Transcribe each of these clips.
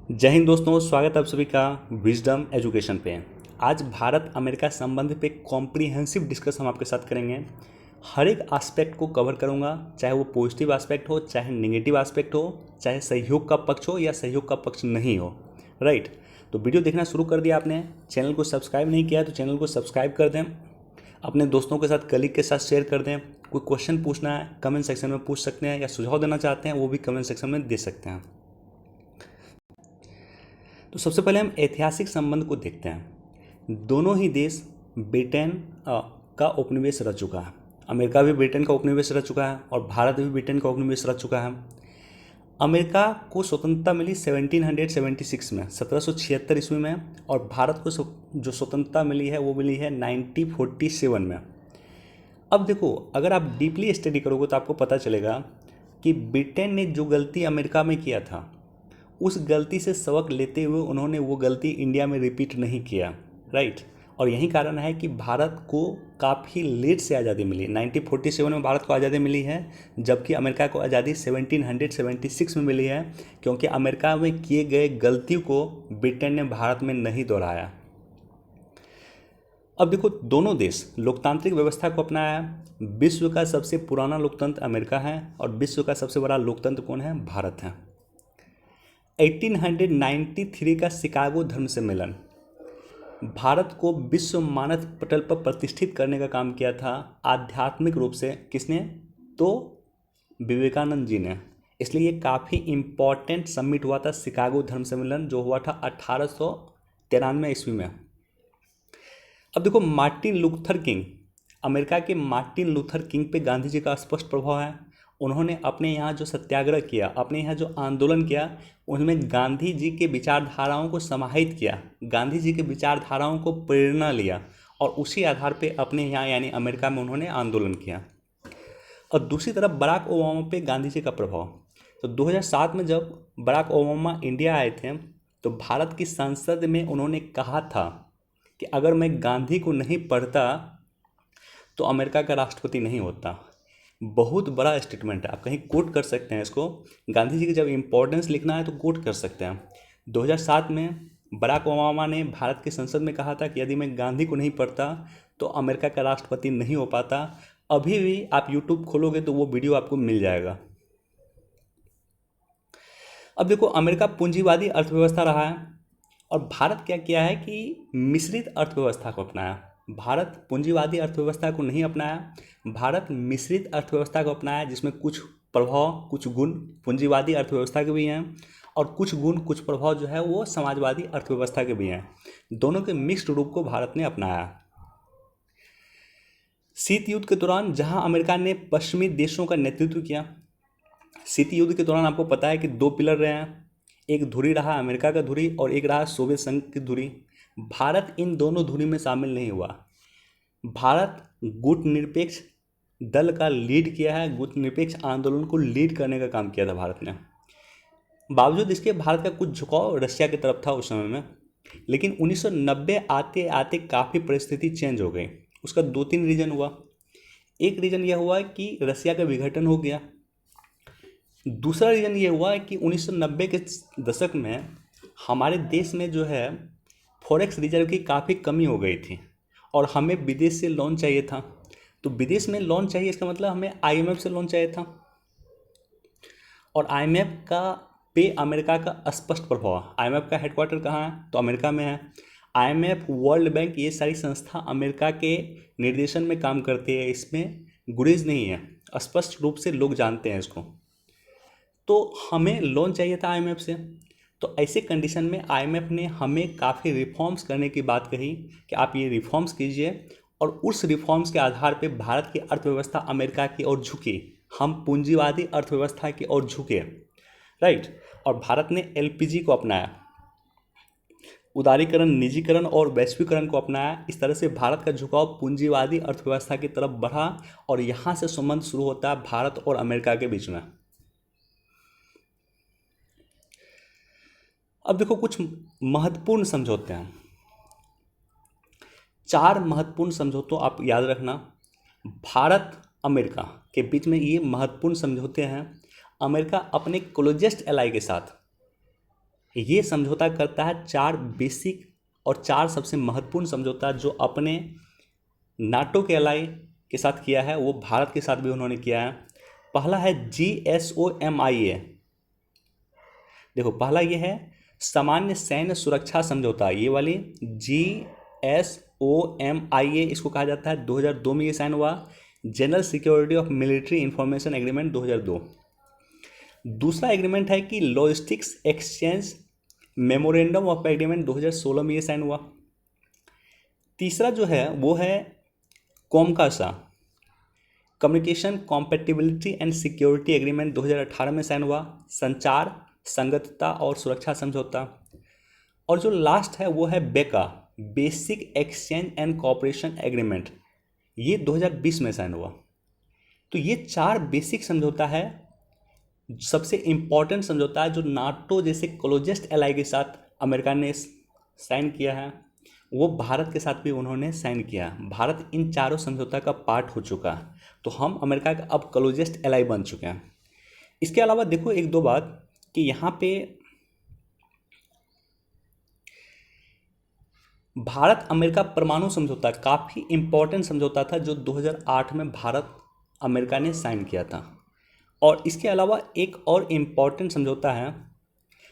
जय हिंद दोस्तों, स्वागत है आप सभी का विजडम एजुकेशन पे। आज भारत अमेरिका संबंध पे कॉम्प्रिहेंसिव डिस्कस हम आपके साथ करेंगे। हर एक एस्पेक्ट को कवर करूंगा, चाहे वो पॉजिटिव एस्पेक्ट हो, चाहे नेगेटिव एस्पेक्ट हो, चाहे सहयोग का पक्ष हो या सहयोग का पक्ष नहीं हो। राइट, तो वीडियो देखना शुरू कर दिया आपने, चैनल को सब्सक्राइब नहीं किया तो चैनल को सब्सक्राइब कर दें, अपने दोस्तों के साथ, कलीग के साथ शेयर कर दें। कोई क्वेश्चन पूछना है कमेंट सेक्शन में पूछ सकते हैं, या सुझाव देना चाहते हैं वो भी कमेंट सेक्शन में दे सकते हैं। तो सबसे पहले हम ऐतिहासिक संबंध को देखते हैं। दोनों ही देश ब्रिटेन का उपनिवेश रह चुका है। अमेरिका भी ब्रिटेन का उपनिवेश रह चुका है और भारत भी ब्रिटेन का उपनिवेश रह चुका है। अमेरिका को स्वतंत्रता मिली 1776 में, 1776 ईस्वी में, और भारत को जो स्वतंत्रता मिली है वो मिली है 1947 में। अब देखो, अगर आप डीपली स्टडी करोगे तो आपको पता चलेगा कि ब्रिटेन ने जो गलती अमेरिका में किया था, उस गलती से सबक लेते हुए उन्होंने वो गलती इंडिया में रिपीट नहीं किया। राइट, और यही कारण है कि भारत को काफ़ी लेट से आज़ादी मिली। 1947 में भारत को आज़ादी मिली है, जबकि अमेरिका को आज़ादी 1776 में मिली है, क्योंकि अमेरिका में किए गए गलती को ब्रिटेन ने भारत में नहीं दोहराया। अब देखो, दोनों देश लोकतांत्रिक व्यवस्था को अपनाया। विश्व का सबसे पुराना लोकतंत्र अमेरिका है और विश्व का सबसे बड़ा लोकतंत्र कौन है? भारत है। 1893 का शिकागो धर्म सम्मेलन भारत को विश्व मानव पटल पर प्रतिष्ठित करने का काम किया था आध्यात्मिक रूप से। किसने? तो विवेकानंद जी ने। इसलिए ये काफ़ी इम्पॉर्टेंट समिट हुआ था, शिकागो धर्म सम्मेलन, जो हुआ था 1893 ईस्वी में। अब देखो, मार्टिन लूथर किंग, अमेरिका के मार्टिन लूथर किंग पे गांधी जी का स्पष्ट प्रभाव है। उन्होंने अपने यहाँ जो सत्याग्रह किया, अपने यहाँ जो आंदोलन किया, उनमें गांधी जी के विचारधाराओं को समाहित किया, गांधी जी के विचारधाराओं को प्रेरणा लिया, और उसी आधार पे अपने यहाँ यानी अमेरिका में उन्होंने आंदोलन किया। और दूसरी तरफ बराक ओबामा पे गांधी जी का प्रभाव। तो 2007 में जब बराक ओबामा इंडिया आए थे, तो भारत की संसद में उन्होंने कहा था कि अगर मैं गांधी को नहीं पढ़ता तो अमेरिका का राष्ट्रपति नहीं होता। बहुत बड़ा स्टेटमेंट है, आप कहीं कोट कर सकते हैं इसको। गांधी जी की जब इम्पोर्टेंस लिखना है तो कोट कर सकते हैं। 2007 में बराक ओबामा ने भारत की संसद में कहा था कि यदि मैं गांधी को नहीं पढ़ता तो अमेरिका का राष्ट्रपति नहीं हो पाता। अभी भी आप यूट्यूब खोलोगे तो वो वीडियो आपको मिल जाएगा। अब देखो, अमेरिका पूंजीवादी अर्थव्यवस्था रहा है और भारत क्या किया है कि मिश्रित अर्थव्यवस्था को अपनाया। भारत पूंजीवादी अर्थव्यवस्था को नहीं अपनाया, भारत मिश्रित अर्थव्यवस्था को अपनाया, जिसमें कुछ प्रभाव, कुछ गुण पूंजीवादी अर्थव्यवस्था के भी हैं और कुछ गुण, कुछ प्रभाव जो है वो समाजवादी अर्थव्यवस्था के भी हैं। दोनों के मिक्स्ड रूप को भारत ने अपनाया। शीत युद्ध के दौरान जहां अमेरिका ने पश्चिमी देशों का नेतृत्व किया, शीत युद्ध के दौरान आपको पता है कि दो पिलर रहे हैं, एक धुरी रहा अमेरिका का धुरी और एक रहा सोवियत संघ की धुरी। भारत इन दोनों धुरी में शामिल नहीं हुआ। भारत गुटनिरपेक्ष दल का लीड किया है, गुटनिरपेक्ष आंदोलन को लीड करने का काम किया था भारत ने। बावजूद इसके भारत का कुछ झुकाव रशिया की तरफ था उस समय में, लेकिन 1990 आते आते काफ़ी परिस्थिति चेंज हो गई। उसका दो तीन रीज़न हुआ। एक रीज़न यह हुआ कि रशिया का विघटन हो गया। दूसरा रीज़न ये हुआ कि 1990 के दशक में हमारे देश में जो है फॉरेक्स रिजर्व की काफ़ी कमी हो गई थी और हमें विदेश से लोन चाहिए था। तो विदेश में लोन चाहिए, इसका मतलब हमें आईएमएफ से लोन चाहिए था, और आईएमएफ का पे अमेरिका का स्पष्ट प्रभाव। आईएमएफ का हेडक्वार्टर कहाँ है? तो अमेरिका में है। आईएमएफ, वर्ल्ड बैंक, ये सारी संस्था अमेरिका के निर्देशन में काम करती है, इसमें गुरेज नहीं है, स्पष्ट रूप से लोग जानते हैं इसको। तो हमें लोन चाहिए था आईएमएफ से। तो ऐसे कंडीशन में आईएमएफ ने हमें काफ़ी रिफॉर्म्स करने की बात कही कि आप ये रिफॉर्म्स कीजिए, और उस रिफॉर्म्स के आधार पे भारत की अर्थव्यवस्था अमेरिका की ओर झुकी, हम पूंजीवादी अर्थव्यवस्था की ओर झुके। राइट, और भारत ने एलपीजी को अपनाया, उदारीकरण, निजीकरण और वैश्वीकरण को अपनाया। इस तरह से भारत का झुकाव पूंजीवादी अर्थव्यवस्था की तरफ बढ़ा और यहाँ से संबंध शुरू होता है भारत और अमेरिका के बीच में। अब देखो, कुछ महत्वपूर्ण समझौते हैं, 4 महत्वपूर्ण समझौतों आप याद रखना। भारत अमेरिका के बीच में ये महत्वपूर्ण समझौते हैं। अमेरिका अपने क्लोजेस्ट एलाई के साथ ये समझौता करता है 4 बेसिक और 4 सबसे महत्वपूर्ण समझौता जो अपने नाटो के अलाई के साथ किया है, वो भारत के साथ भी उन्होंने किया है। पहला है GSOMIA। देखो पहला ये है सामान्य सैन्य सुरक्षा समझौता, ये वाली GSOMIA इसको कहा जाता है, 2002 में ये साइन हुआ। General security of military information agreement 2002। दूसरा एग्रीमेंट है कि logistics exchange memorandum of agreement 2016 में ये साइन हुआ। तीसरा जो है वो है COMCASA communication compatibility and security agreement 2018 में साइन हुआ, संचार संगतता और सुरक्षा समझौता। और जो लास्ट है वो है बेका basic exchange and cooperation agreement, ये 2020 में साइन हुआ। तो ये 4 बेसिक समझौता है, सबसे इम्पॉर्टेंट समझौता है जो नाटो जैसे क्लोजेस्ट एलाई के साथ अमेरिका ने साइन किया है, वो भारत के साथ भी उन्होंने साइन किया। भारत इन चारों समझौता का पार्ट हो चुका है, तो हम अमेरिका का अब क्लोजेस्ट एलाई बन चुके हैं। इसके अलावा देखो एक दो बात कि यहाँ पे भारत अमेरिका परमाणु समझौता काफ़ी इम्पोर्टेंट समझौता था जो 2008 में भारत अमेरिका ने साइन किया था। और इसके अलावा एक और इम्पॉर्टेंट समझौता है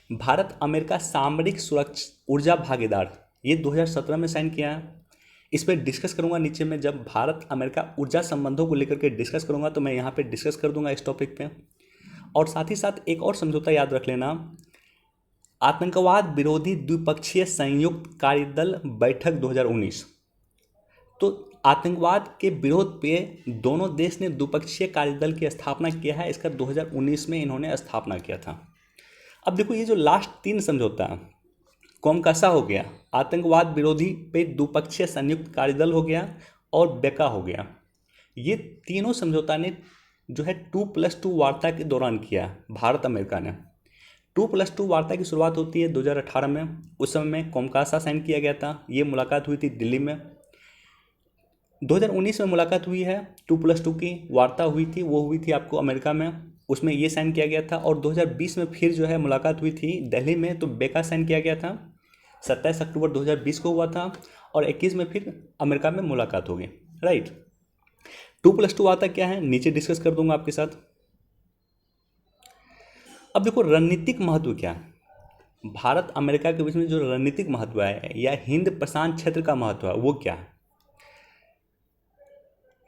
भारत अमेरिका सामरिक सुरक्षा ऊर्जा भागीदार, ये 2017 में साइन किया है। इस पर डिस्कस करूंगा नीचे में, जब भारत अमेरिका ऊर्जा संबंधों को लेकर के डिस्कस करूंगा तो मैं यहाँ पे डिस्कस कर दूंगा इस टॉपिक पे। और साथ ही साथ एक और समझौता याद रख लेना, आतंकवाद विरोधी द्विपक्षीय संयुक्त कार्यदल बैठक 2019। तो आतंकवाद के विरोध पे दोनों देश ने द्विपक्षीय कार्यदल की स्थापना किया है, इसका 2019 में इन्होंने स्थापना किया था। अब देखो ये जो लास्ट 3 समझौता है, कोमकासा हो गया, आतंकवाद विरोधी पे द्विपक्षीय संयुक्त कार्यदल हो गया और बेका हो गया, ये तीनों समझौता ने जो है 2+2 वार्ता के दौरान किया भारत अमेरिका ने। 2+2 वार्ता की शुरुआत होती है 2018 में, उस समय में कोमकासा साइन किया गया था, ये मुलाकात हुई थी दिल्ली में। 2019 में मुलाकात हुई है, 2+2 की वार्ता हुई थी, वो हुई थी आपको अमेरिका में, उसमें ये साइन किया गया था। और 2020 में फिर जो है मुलाकात हुई थी दिल्ली में, तो बेका साइन किया गया था, 27 अक्टूबर 2020 को हुआ था। और 21 में फिर अमेरिका में मुलाकात होगी, राइट। 2+2 वार्ता क्या है नीचे डिस्कस कर दूंगा आपके साथ। अब देखो रणनीतिक महत्व क्या है, भारत अमेरिका के बीच में जो रणनीतिक महत्व है या हिंद प्रशांत क्षेत्र का महत्व है वो क्या है।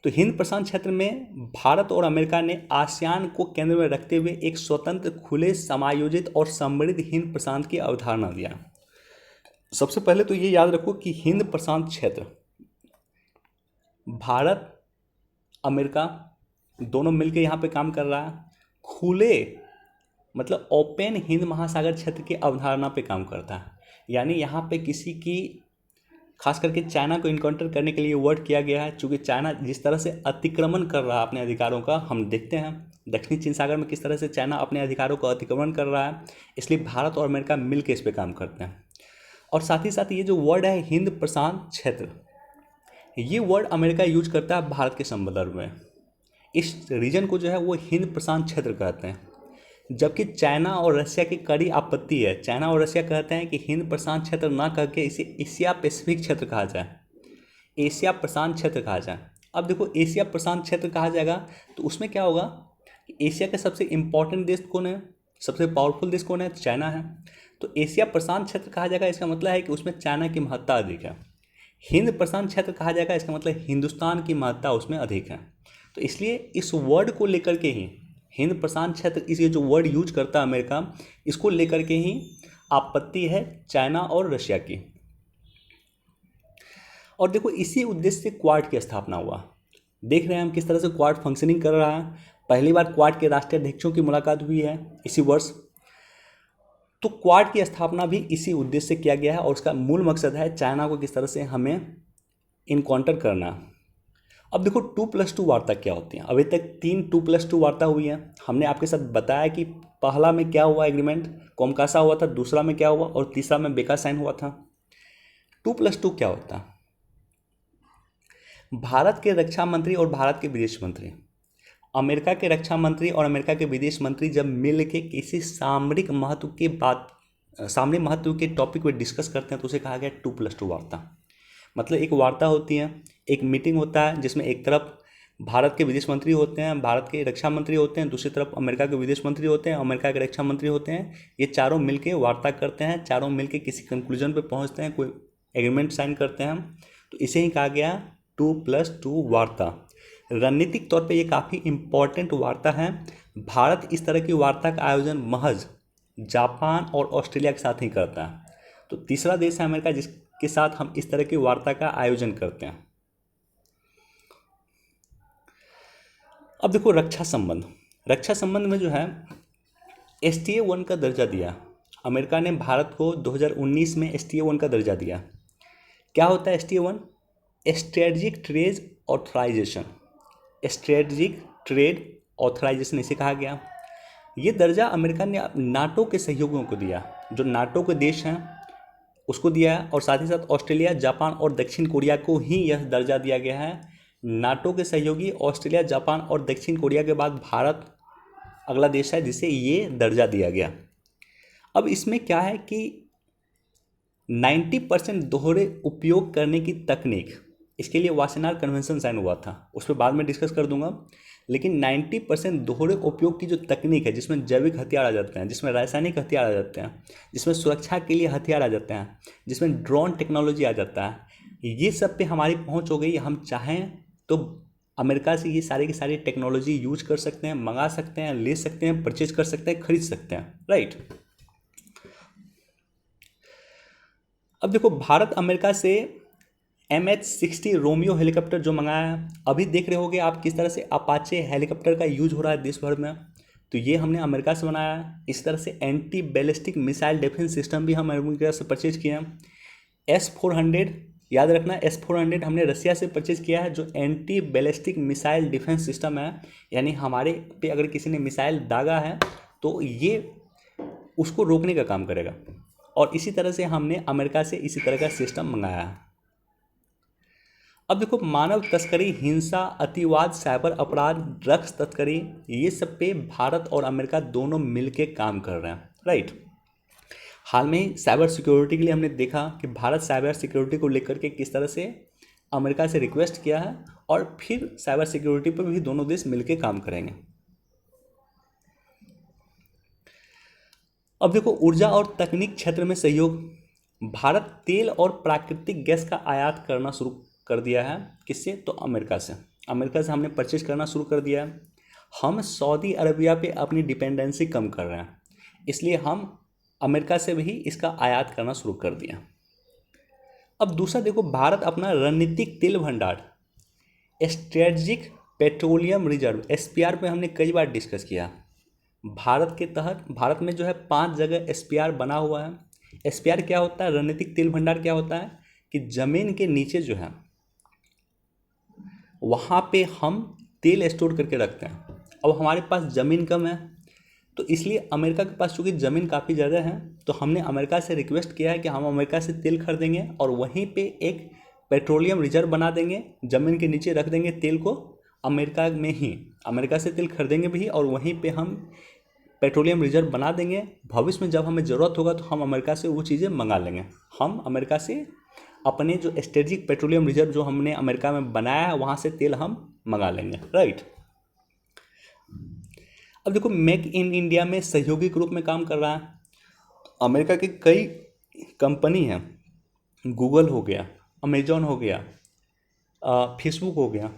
तो हिंद प्रशांत क्षेत्र में भारत और अमेरिका ने आसियान को केंद्र में रखते हुए एक स्वतंत्र खुले समायोजित और समृद्ध हिंद प्रशांत की अवधारणा दिया। सबसे पहले तो ये याद रखो कि हिंद प्रशांत क्षेत्र भारत अमेरिका दोनों मिलकर यहाँ पे काम कर रहा है, खुले मतलब ओपन हिंद महासागर क्षेत्र की अवधारणा पे काम करता है। यानी यहाँ पे किसी की खास करके चाइना को इनकाउंटर करने के लिए वर्ड किया गया है, चूँकि चाइना जिस तरह से अतिक्रमण कर रहा है अपने अधिकारों का, हम देखते हैं दक्षिणी चीन सागर में किस तरह से चाइना अपने अधिकारों का अतिक्रमण कर रहा है, इसलिए भारत और अमेरिका मिल के इस पर काम करते हैं। और साथ ही साथ ये जो वर्ड है हिंद प्रशांत क्षेत्र, ये वर्ड अमेरिका यूज करता है भारत के संदर्भ में। इस रीजन को जो है वो हिंद प्रशांत क्षेत्र कहते हैं, जबकि चाइना और रशिया की कड़ी आपत्ति है। चाइना और रशिया कहते हैं कि हिंद प्रशांत क्षेत्र ना कह के इसे एशिया पैसिफिक क्षेत्र कहा जाए, एशिया प्रशांत क्षेत्र कहा जाए। अब देखो एशिया प्रशांत क्षेत्र कहा जाएगा तो उसमें क्या होगा कि एशिया का सबसे इम्पोर्टेंट देश कौन है, सबसे पावरफुल देश कौन है, चाइना है। तो एशिया प्रशांत क्षेत्र कहा जाएगा, इसका मतलब है कि उसमें चाइना की महत्ता अधिक है। हिंद प्रशांत क्षेत्र कहा जाएगा, इसका मतलब हिंदुस्तान की महत्ता उसमें अधिक है। तो इसलिए इस वर्ड को लेकर के ही हिंद प्रशांत क्षेत्र, इसे जो वर्ड यूज करता है अमेरिका, इसको लेकर के ही आपत्ति है चाइना और रशिया की। और देखो इसी उद्देश्य से क्वाड की स्थापना हुआ। देख रहे हैं हम किस तरह से क्वाड फंक्शनिंग कर रहा है। पहली बार क्वाड के राष्ट्रीय अध्यक्षों की मुलाकात हुई है इसी वर्ष। तो क्वाड की स्थापना भी इसी उद्देश्य से किया गया है और उसका मूल मकसद है चाइना को किस तरह से हमें इनकाउंटर करना। अब देखो 2+2 वार्ता क्या होती है। अभी तक 3 2+2 वार्ता हुई है। हमने आपके साथ बताया कि पहला में क्या हुआ एग्रीमेंट, कोमकासा हुआ था, दूसरा में क्या हुआ और तीसरा में बेका साइन हुआ था। 2+2 क्या होता है, भारत के रक्षा मंत्री और भारत के विदेश मंत्री, अमेरिका के रक्षा मंत्री और अमेरिका के विदेश मंत्री जब मिल के किसी सामरिक महत्व की बात सामने महत्व के टॉपिक पे डिस्कस करते हैं तो उसे कहा गया 2+2 वार्ता। मतलब एक वार्ता होती है, एक मीटिंग होता है जिसमें एक तरफ भारत के विदेश मंत्री होते हैं, भारत के रक्षा मंत्री होते हैं, दूसरी तरफ अमेरिका के विदेश मंत्री होते हैं, अमेरिका के रक्षा मंत्री होते हैं। ये चारों मिलके वार्ता करते हैं, चारों मिलके किसी कंक्लूजन पे पहुंचते हैं, कोई एग्रीमेंट साइन करते हैं। तो इसे ही कहा गया 2+2 वार्ता। रणनीतिक तौर पे ये काफ़ी इम्पॉर्टेंट वार्ता है। भारत इस तरह की वार्ता का आयोजन महज जापान और ऑस्ट्रेलिया के साथ ही करता है। तो तीसरा देश है अमेरिका जिसके साथ हम इस तरह की वार्ता का आयोजन करते हैं। अब देखो रक्षा संबंध। रक्षा संबंध में जो है STA 1 का दर्जा दिया। अमेरिका ने भारत को 2019 में STA 1 का दर्जा दिया। क्या होता है STA 1? Strategic trade authorization. Strategic trade authorization इसे कहा गया। ये दर्जा अमेरिका ने नाटो के सहयोगियों को दिया, जो नाटो के देश हैं उसको दिया है, और साथ ही साथ ऑस्ट्रेलिया, जापान और दक्षिण कोरिया को ही यह दर्जा दिया गया है। नाटो के सहयोगी ऑस्ट्रेलिया, जापान और दक्षिण कोरिया के बाद भारत अगला देश है जिसे ये दर्जा दिया गया। अब इसमें क्या है कि 90% दोहरे उपयोग करने की तकनीक, इसके लिए वासेनार कन्वेंशन साइन हुआ था, उस पर बाद में डिस्कस कर दूंगा। लेकिन 90% दोहरे उपयोग की जो तकनीक है, जिसमें जैविक हथियार आ जाते हैं, जिसमें रासायनिक हथियार आ जाते हैं, जिसमें सुरक्षा के लिए हथियार आ जाते हैं, जिसमें ड्रोन टेक्नोलॉजी आ जाता है, ये सब पे हमारी पहुंच हो गई। हम चाहें तो अमेरिका से ये सारी की सारी टेक्नोलॉजी यूज कर सकते हैं, मंगा सकते हैं, ले सकते हैं, परचेज कर सकते हैं, खरीद सकते हैं, राइट। अब देखो भारत अमेरिका से MH-60 रोमियो हेलीकॉप्टर जो मंगाया है, अभी देख रहे होगे आप किस तरह से अपाचे हेलीकॉप्टर का यूज हो रहा है देश भर में। तो ये हमने अमेरिका से बनाया है। इस तरह से anti ballistic missile defence system भी हम अमेरिका से परचेज किए हैं। S-400 याद रखना, S-400 हमने रसिया से परचेज किया है, जो anti ballistic missile defence system है। यानी हमारे पे अगर किसी ने मिसाइल दागा है तो ये उसको रोकने का काम करेगा। और इसी तरह से हमने अमेरिका से इसी तरह का सिस्टम मंगाया है। अब देखो मानव तस्करी, हिंसा, अतिवाद, साइबर अपराध, ड्रग्स तस्करी, ये सब पे भारत और अमेरिका दोनों मिलके काम कर रहे हैं, राइट। हाल में साइबर सिक्योरिटी के लिए हमने देखा कि भारत साइबर सिक्योरिटी को लेकर के किस तरह से अमेरिका से रिक्वेस्ट किया है, और फिर साइबर सिक्योरिटी पर भी दोनों देश मिलके काम करेंगे। अब देखो ऊर्जा और तकनीक क्षेत्र में सहयोग। भारत तेल और प्राकृतिक गैस का आयात करना शुरू कर दिया है। किससे? तो अमेरिका से। अमेरिका से हमने परचेज करना शुरू कर दिया है। हम सऊदी अरबिया पे अपनी डिपेंडेंसी कम कर रहे हैं, इसलिए हम अमेरिका से भी इसका आयात करना शुरू कर दिया। अब दूसरा देखो, भारत अपना रणनीतिक तेल भंडार, स्ट्रेटजिक पेट्रोलियम रिजर्व, SPR पे हमने कई बार डिस्कस किया। भारत के तहत भारत में जो है 5 जगह SPR बना हुआ है। SPR क्या होता है? रणनीतिक तेल भंडार क्या होता है कि ज़मीन के नीचे जो है वहाँ पे हम तेल स्टोर करके रखते हैं। अब हमारे पास ज़मीन कम है, तो इसलिए अमेरिका के पास चूँकि ज़मीन काफ़ी ज़्यादा है, तो हमने अमेरिका से रिक्वेस्ट किया है कि हम अमेरिका से तेल खरीदेंगे और वहीं पे एक पेट्रोलियम रिजर्व बना देंगे, ज़मीन के नीचे रख देंगे तेल को। अमेरिका में ही अमेरिका से तेल खरीदेंगे भी और वहीं पे हम पेट्रोलियम रिजर्व बना देंगे। भविष्य में जब हमें ज़रूरत होगा तो हम अमेरिका से वो चीज़ें मंगा लेंगे। हम अमेरिका से अपने जो स्ट्रेटेजिक पेट्रोलियम रिजर्व जो हमने अमेरिका में बनाया है वहाँ से तेल हम मंगा लेंगे, राइट। अब देखो मेक इन इंडिया में सहयोगी के रूप में काम कर रहा है। अमेरिका की कई कंपनी हैं, गूगल हो गया, अमेजॉन हो गया, फेसबुक हो गया,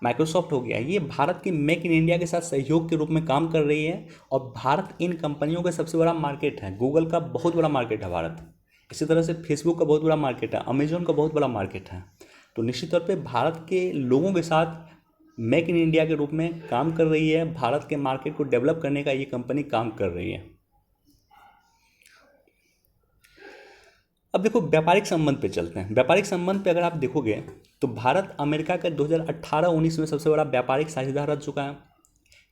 माइक्रोसॉफ्ट हो गया, ये भारत की मेक इन इंडिया के साथ सहयोग के रूप में काम कर रही है। और भारत इन कंपनियों का सबसे बड़ा मार्केट है। गूगल का बहुत बड़ा मार्केट है भारत, इसी तरह से फेसबुक का बहुत बड़ा मार्केट है, अमेजॉन का बहुत बड़ा मार्केट है। तो निश्चित तौर पे भारत के लोगों के साथ मेक इन इंडिया के रूप में काम कर रही है। भारत के मार्केट को डेवलप करने का ये कंपनी काम कर रही है। अब देखो व्यापारिक संबंध पे चलते हैं। व्यापारिक संबंध पे अगर आप देखोगे तो भारत अमेरिका का 2018-19 में सबसे बड़ा व्यापारिक साझेदार रह चुका है।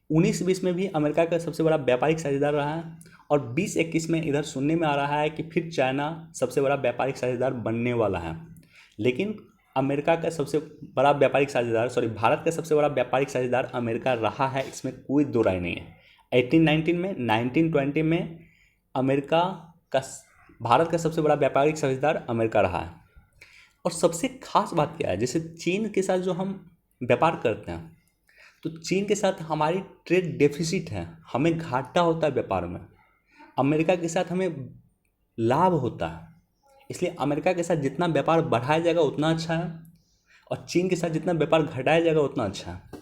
19-20 में भी अमेरिका का सबसे बड़ा व्यापारिक साझेदार रहा है। और 20-21 में इधर सुनने में आ रहा है कि फिर चाइना सबसे बड़ा व्यापारिक साझेदार बनने वाला है। लेकिन अमेरिका का सबसे बड़ा व्यापारिक साझेदार भारत का सबसे बड़ा व्यापारिक साझेदार अमेरिका रहा है, इसमें कोई दो राय नहीं है। 1819 में, 1920 में अमेरिका का भारत का सबसे बड़ा व्यापारिक साझेदार अमेरिका रहा है। और सबसे खास बात क्या है, जैसे चीन के साथ जो हम व्यापार करते हैं, तो चीन के साथ हमारी ट्रेड डेफिसिट है, हमें घाटा होता है व्यापार में। अमेरिका के साथ हमें लाभ होता है। इसलिए अमेरिका के साथ जितना व्यापार बढ़ाया जाएगा उतना अच्छा है, और चीन के साथ जितना व्यापार घटाया जाएगा उतना अच्छा है।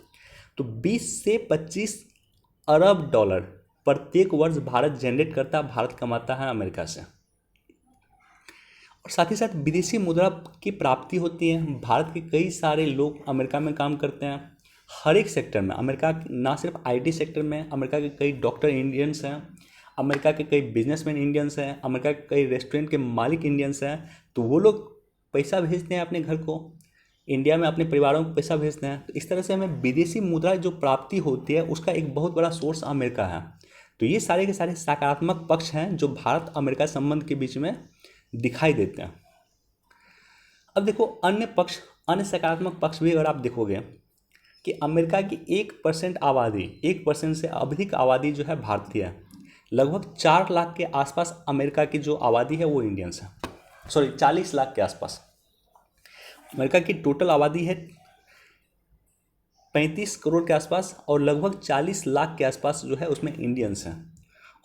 तो 20 से 25 अरब डॉलर प्रत्येक वर्ष भारत जनरेट करता है, भारत कमाता है अमेरिका से। और साथ ही साथ विदेशी मुद्रा की प्राप्ति होती है। भारत के कई सारे लोग अमेरिका में काम करते हैं, हर एक सेक्टर में। अमेरिका ना सिर्फ आईटी सेक्टर में, अमेरिका के कई डॉक्टर इंडियंस हैं, अमेरिका के कई बिजनेसमैन इंडियंस हैं, अमेरिका के कई रेस्टोरेंट के मालिक इंडियंस हैं। तो वो लोग पैसा भेजते हैं अपने घर को, इंडिया में अपने परिवारों को पैसा भेजते हैं। तो इस तरह से हमें विदेशी मुद्रा जो प्राप्ति होती है उसका एक बहुत बड़ा सोर्स अमेरिका है। तो ये सारे के सारे सकारात्मक पक्ष हैं जो भारत अमेरिका संबंध के बीच में दिखाई देते हैं। अब देखो अन्य पक्ष, अन्य सकारात्मक पक्ष भी अगर आप देखोगे कि अमेरिका की 1% आबादी, 1% से अधिक आबादी जो है भारतीय है। लगभग 4 लाख के आसपास अमेरिका की जो आबादी है वो इंडियंस है, सॉरी 40 लाख के आसपास। अमेरिका की टोटल आबादी है 35 करोड़ के आसपास, और लगभग 40 लाख के आसपास जो है उसमें इंडियंस हैं।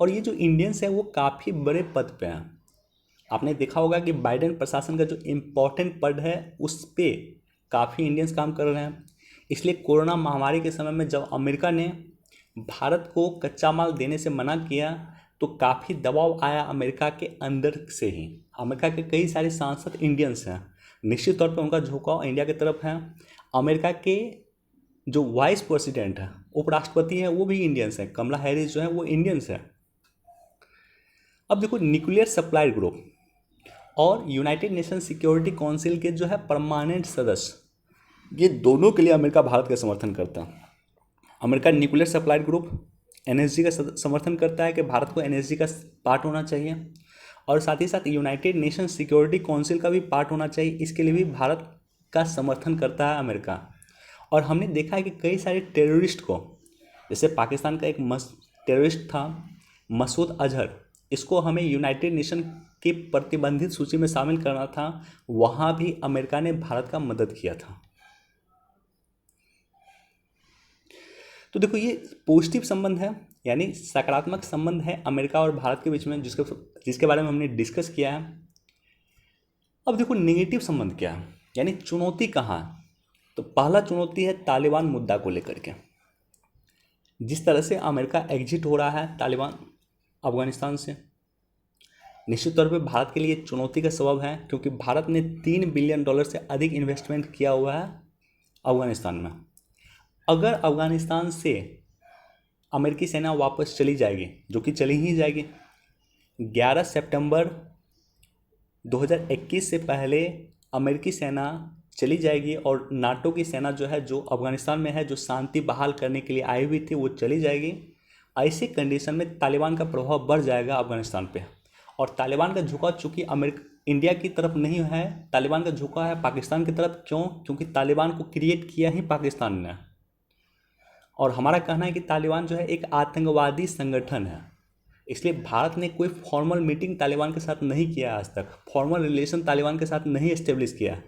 और ये जो इंडियंस हैं वो काफ़ी बड़े पद पे हैं। आपने देखा होगा कि बाइडेन प्रशासन का जो इम्पोर्टेंट पद है उस पर काफ़ी इंडियंस काम कर रहे हैं। इसलिए कोरोना महामारी के समय में जब अमेरिका ने भारत को कच्चा माल देने से मना किया तो काफ़ी दबाव आया अमेरिका के अंदर से ही। अमेरिका के कई सारे सांसद इंडियंस हैं, निश्चित तौर पर उनका झुकाव इंडिया की तरफ है। अमेरिका के जो वाइस प्रेसिडेंट है, उपराष्ट्रपति हैं, वो भी इंडियंस हैं, कमला हैरिस जो है वो इंडियंस है। अब देखो न्यूक्लियर सप्लाई ग्रुप और यूनाइटेड नेशन सिक्योरिटी काउंसिल के जो है परमानेंट सदस्य, ये दोनों के लिए अमेरिका भारत का समर्थन करता है। America nuclear supply group NSG का समर्थन करता है कि भारत को एनएसजी का पार्ट होना चाहिए, और साथ ही साथ यूनाइटेड नेशन सिक्योरिटी काउंसिल का भी पार्ट होना चाहिए। इसके लिए भी भारत का समर्थन करता है अमेरिका। और हमने देखा है कि कई सारे टेररिस्ट को, जैसे पाकिस्तान का एक टेररिस्ट था मसूद अजहर, इसको हमें यूनाइटेड नेशन की प्रतिबंधित सूची में शामिल करना था, वहाँ भी अमेरिका ने भारत का मदद किया था। तो देखो ये पॉजिटिव संबंध है, यानी सकारात्मक संबंध है अमेरिका और भारत के बीच में, जिसके बारे में हमने डिस्कस किया है। अब देखो नेगेटिव संबंध क्या है, यानी चुनौती कहाँ है। तो पहला चुनौती है तालिबान मुद्दा को लेकर के। जिस तरह से अमेरिका एग्जिट हो रहा है तालिबान अफगानिस्तान से, निश्चित तौर पे भारत के लिए चुनौती का सबब है, क्योंकि भारत ने $3 बिलियन से अधिक इन्वेस्टमेंट किया हुआ है अफगानिस्तान में। अगर अफगानिस्तान से अमेरिकी सेना वापस चली जाएगी, जो कि चली ही जाएगी, 11 सितंबर 2021 से पहले अमेरिकी सेना चली जाएगी, और नाटो की सेना जो है, जो अफगानिस्तान में है, जो शांति बहाल करने के लिए आई हुई थी, वो चली जाएगी। ऐसी कंडीशन में तालिबान का प्रभाव बढ़ जाएगा अफगानिस्तान पे। और तालिबान का झुकाव चूँकि इंडिया की तरफ नहीं है, तालिबान का झुकाव है पाकिस्तान की तरफ। क्यों? क्योंकि तालिबान को क्रिएट किया ही पाकिस्तान ने, और हमारा कहना है कि तालिबान जो है एक आतंकवादी संगठन है। इसलिए भारत ने कोई फॉर्मल मीटिंग तालिबान के साथ नहीं किया आज तक, फॉर्मल रिलेशन तालिबान के साथ नहीं इस्टेब्लिश किया।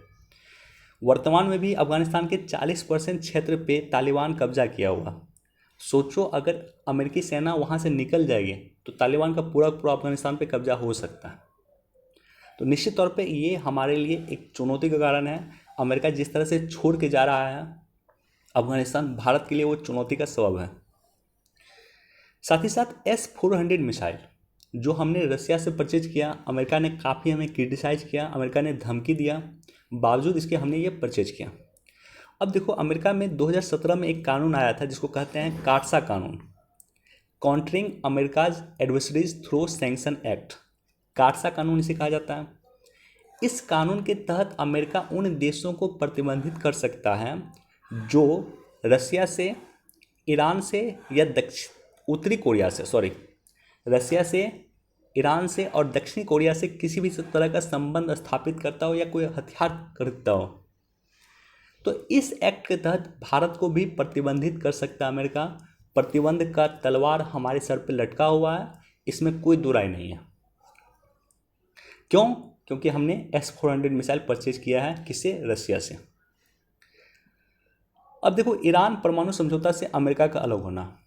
वर्तमान में भी अफगानिस्तान के 40% क्षेत्र पे तालिबान कब्जा किया हुआ। सोचो अगर अमेरिकी सेना वहाँ से निकल जाएगी तो तालिबान का पूरा पूरा अफगानिस्तान पे कब्जा हो सकता है। तो निश्चित तौर पे ये हमारे लिए एक चुनौती का कारण है। अमेरिका जिस तरह से छोड़ के जा रहा है अफगानिस्तान, भारत के लिए वो चुनौती का सबब है। साथ ही साथ S-400 मिसाइल जो हमने रसिया से परचेज किया, अमेरिका ने काफ़ी हमें क्रिटिसाइज किया, अमेरिका ने धमकी दिया, बावजूद इसके हमने ये परचेज किया। अब देखो अमेरिका में 2017 में एक कानून आया था जिसको कहते हैं काटसा कानून, countering America's adversaries through sanction act. CAATSA कानून इसे कहा जाता है। इस कानून के तहत अमेरिका उन देशों को प्रतिबंधित कर सकता है जो रसिया से, ईरान से या उत्तरी कोरिया से, रसिया से, ईरान से और दक्षिणी कोरिया से किसी भी तरह का संबंध स्थापित करता हो या कोई हथियार खरीदता हो। तो इस एक्ट के तहत भारत को भी प्रतिबंधित कर सकता है अमेरिका। प्रतिबंध का तलवार हमारे सर पे लटका हुआ है, इसमें कोई दो राय नहीं है। क्यों? क्योंकि हमने S-400 मिसाइल परचेज किया है, किससे? रशिया से। अब देखो, ईरान परमाणु समझौता से अमेरिका का अलग होना,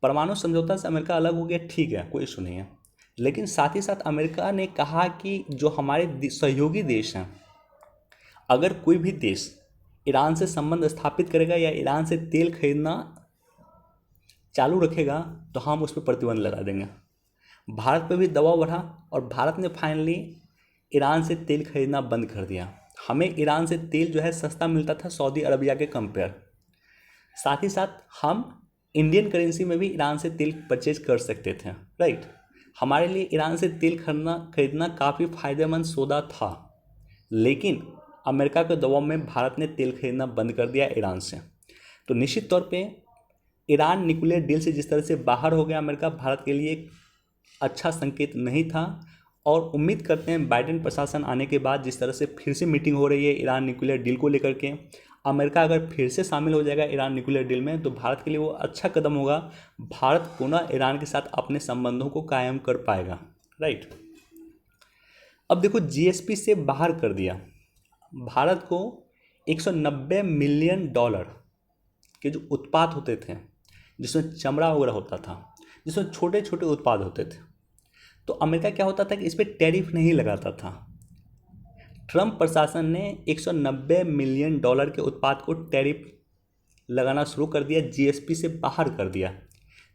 परमाणु समझौता से अमेरिका अलग हो गया, ठीक है, कोई इशू नहीं है, लेकिन साथ ही साथ अमेरिका ने कहा कि जो हमारे सहयोगी देश हैं, अगर कोई भी देश ईरान से संबंध स्थापित करेगा या ईरान से तेल खरीदना चालू रखेगा तो हम उस पर प्रतिबंध लगा देंगे। भारत पे भी दबाव बढ़ा और भारत ने फाइनली ईरान से तेल खरीदना बंद कर दिया। हमें ईरान से तेल जो है सस्ता मिलता था सऊदी अरबिया के कंपेयर। साथ ही साथ हम इंडियन करेंसी में भी ईरान से तेल परचेज कर सकते थे, राइट। हमारे लिए ईरान से तेल खरीदना काफ़ी फायदेमंद सौदा था, लेकिन अमेरिका के दबाव में भारत ने तेल खरीदना बंद कर दिया ईरान से। तो निश्चित तौर पे ईरान न्यूक्लियर डील से जिस तरह से बाहर हो गया अमेरिका, भारत के लिए एक अच्छा संकेत नहीं था। और उम्मीद करते हैं बाइडेन प्रशासन आने के बाद जिस तरह से फिर से मीटिंग हो रही है ईरान न्यूक्लियर डील को लेकर के, अमेरिका अगर फिर से शामिल हो जाएगा ईरान न्यूक्लियर डील में तो भारत के लिए वो अच्छा कदम होगा। भारत पुनः ईरान के साथ अपने संबंधों को कायम कर पाएगा, राइट। अब देखो, जीएसपी से बाहर कर दिया भारत को। 190 मिलियन डॉलर के जो उत्पाद होते थे, जिसमें चमड़ा वगैरह होता था, जिसमें छोटे छोटे उत्पाद होते थे, तो अमेरिका क्या होता था कि इस पर टैरिफ नहीं लगाता था। ट्रंप प्रशासन ने 190 मिलियन डॉलर के उत्पाद को टैरिफ लगाना शुरू कर दिया, जीएसपी से बाहर कर दिया।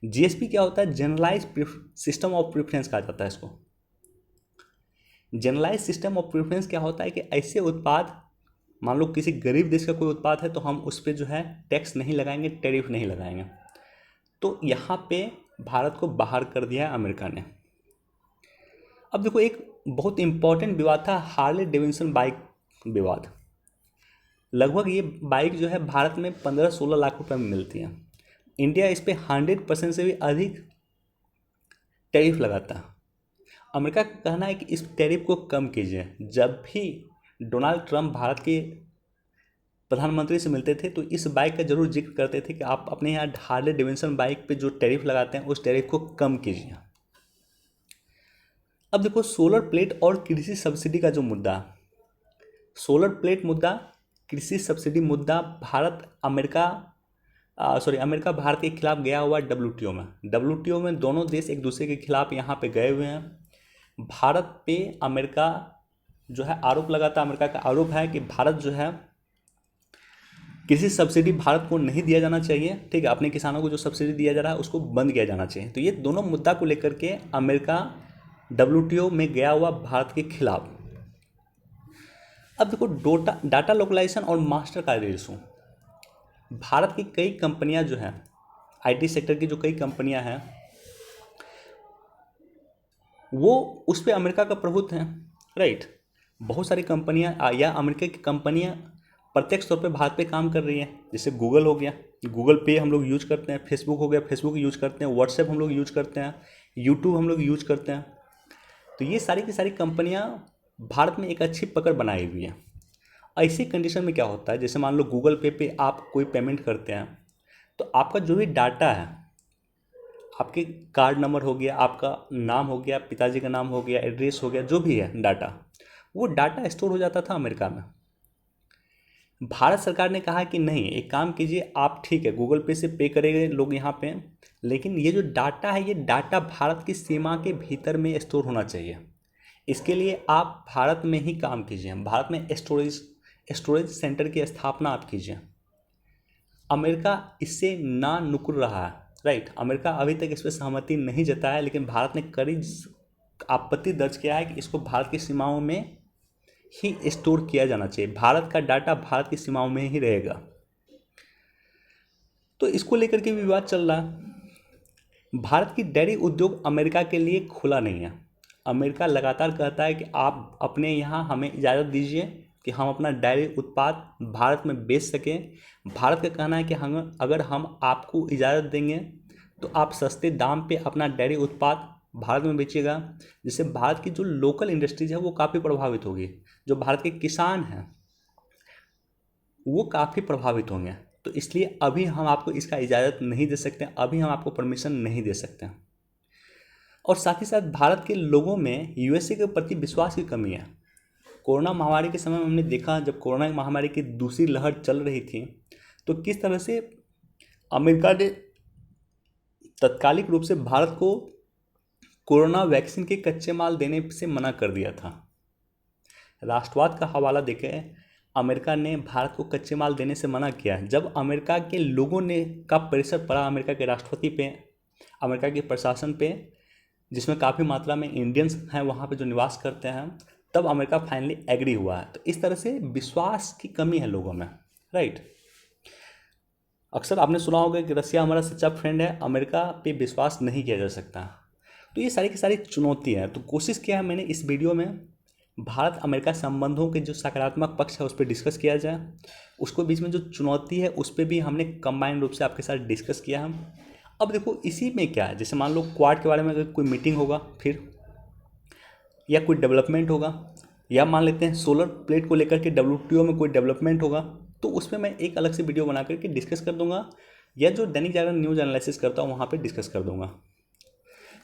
जीएसपी क्या होता है? जनरलाइज सिस्टम ऑफ प्रेफरेंस कहा जाता है इसको। जनरलाइज सिस्टम ऑफ प्रेफरेंस क्या होता है कि ऐसे उत्पाद, मान लो किसी गरीब देश का कोई उत्पाद है तो हम उस पर जो है टैक्स नहीं लगाएंगे, टैरिफ नहीं लगाएंगे। तो यहाँ पे भारत को बाहर कर दिया है अमेरिका ने। अब देखो, एक बहुत इंपॉर्टेंट विवाद था हार्ले डेविडसन बाइक विवाद। लगभग ये बाइक जो है भारत में 15-16 लाख रुपए में मिलती है। इंडिया इस पर 100% से भी अधिक टैरिफ लगाता है। अमेरिका का कहना है कि इस टैरिफ को कम कीजिए। जब भी डोनाल्ड ट्रंप भारत के प्रधानमंत्री से मिलते थे तो इस बाइक का जरूर जिक्र करते थे कि आप अपने यहाँ हार्ले डेविडसन बाइक पे जो टैरिफ लगाते हैं उस टैरिफ को कम कीजिए। अब देखो, सोलर प्लेट और कृषि सब्सिडी का जो मुद्दा, सोलर प्लेट मुद्दा, कृषि सब्सिडी मुद्दा, अमेरिका भारत के खिलाफ गया हुआ डब्ल्यूटीओ में। डब्ल्यूटीओ में दोनों देश एक दूसरे के खिलाफ यहाँ पे गए हुए हैं। भारत पे अमेरिका जो है आरोप लगाता, अमेरिका का आरोप है कि भारत जो है कृषि सब्सिडी भारत को नहीं दिया जाना चाहिए, ठीक है, अपने किसानों को जो सब्सिडी दिया जा रहा है उसको बंद किया जाना चाहिए। तो ये दोनों मुद्दा को लेकर के अमेरिका डब्ल्यूटीओ में गया हुआ भारत के खिलाफ। अब देखो, डाटा लोकलाइजेशन और मास्टर कार्ड इशू, भारत की कई कंपनियां जो हैं, आईटी सेक्टर की जो कई कंपनियां हैं वो उस पर अमेरिका का प्रभुत्व है, राइट। बहुत सारी कंपनियां या अमेरिका की कंपनियां प्रत्यक्ष तौर पे भारत पे काम कर रही हैं। जैसे गूगल हो गया, गूगल पे हम लोग यूज करते हैं, फेसबुक हो गया, फेसबुक यूज करते हैं, व्हाट्सएप हम लोग यूज करते हैं, यूट्यूब हम लोग यूज करते हैं। तो ये सारी की सारी कंपनियां भारत में एक अच्छी पकड़ बनाई हुई है। ऐसी कंडीशन में क्या होता है, जैसे मान लो गूगल पे आप कोई पेमेंट करते हैं तो आपका जो भी डाटा है, आपके कार्ड नंबर हो गया, आपका नाम हो गया, पिताजी का नाम हो गया, एड्रेस हो गया, जो भी है डाटा, वो डाटा स्टोर हो जाता था अमेरिका में। भारत सरकार ने कहा कि नहीं, एक काम कीजिए आप, ठीक है गूगल पे से पे करेंगे लोग यहाँ पे, लेकिन ये जो डाटा है ये डाटा भारत की सीमा के भीतर में स्टोर होना चाहिए। इसके लिए आप भारत में ही काम कीजिए, भारत में स्टोरेज सेंटर की स्थापना आप कीजिए। अमेरिका इससे ना नुकुर रहा है, राइट। अमेरिका अभी तक इस पर सहमति नहीं जताया है, लेकिन भारत ने कड़ी आपत्ति दर्ज किया है कि इसको भारत की सीमाओं में ही स्टोर किया जाना चाहिए, भारत का डाटा भारत की सीमाओं में ही रहेगा। तो इसको लेकर के विवाद चल रहा है। भारत की डेयरी उद्योग अमेरिका के लिए खुला नहीं है। अमेरिका लगातार कहता है कि आप अपने यहाँ हमें इजाज़त दीजिए कि हम अपना डेयरी उत्पाद भारत में बेच सकें। भारत का कहना है कि हम अगर हम आपको इजाज़त देंगे तो आप सस्ते दाम पे अपना डेयरी उत्पाद भारत में बेचिएगा, जिससे भारत की जो लोकल इंडस्ट्रीज है वो काफ़ी प्रभावित होगी, जो भारत के किसान हैं वो काफ़ी प्रभावित होंगे। तो इसलिए अभी हम आपको इसका इजाज़त नहीं दे सकते, अभी हम आपको परमिशन नहीं दे सकते। और साथ ही साथ भारत के लोगों में यूएसए के प्रति विश्वास की कमी है। कोरोना महामारी के समय में हमने देखा, जब कोरोना महामारी की दूसरी लहर चल रही थी तो किस तरह से अमेरिका ने तत्कालिक रूप से भारत को कोरोना वैक्सीन के कच्चे माल देने से मना कर दिया था। राष्ट्रवाद का हवाला देकर अमेरिका ने भारत को कच्चे माल देने से मना किया। जब अमेरिका के लोगों ने का प्रेशर पड़ा अमेरिका के राष्ट्रपति पे, अमेरिका के प्रशासन पे, जिसमें काफ़ी मात्रा में इंडियंस हैं वहाँ पे जो निवास करते हैं, तब अमेरिका फाइनली एग्री हुआ है। तो इस तरह से विश्वास की कमी है लोगों में, राइट। अक्सर आपने सुना होगा कि रसिया हमारा सच्चा फ्रेंड है, अमेरिका पे विश्वास नहीं किया जा सकता। तो ये सारी की सारी चुनौती है। तो कोशिश किया है मैंने इस वीडियो में भारत अमेरिका संबंधों के जो सकारात्मक पक्ष है उस पर डिस्कस किया जाए, उसको बीच में जो चुनौती है उस पर भी हमने कंबाइंड रूप से आपके साथ डिस्कस किया है। अब देखो इसी में क्या है, जैसे मान लो क्वाड के बारे में अगर कोई मीटिंग होगा फिर, या कोई डेवलपमेंट होगा, या मान लेते हैं सोलर प्लेट को लेकर के WTO में कोई डेवलपमेंट होगा, तो उसमें मैं एक अलग से वीडियो बना करके डिस्कस कर दूंगा, या जो दैनिक जागरण न्यूज़ एनालिसिस करता हूँ वहाँ पे डिस्कस कर दूंगा।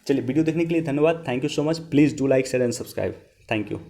चलिए, वीडियो देखने के लिए धन्यवाद। Thank you so much. Please do like, share and subscribe. Thank you.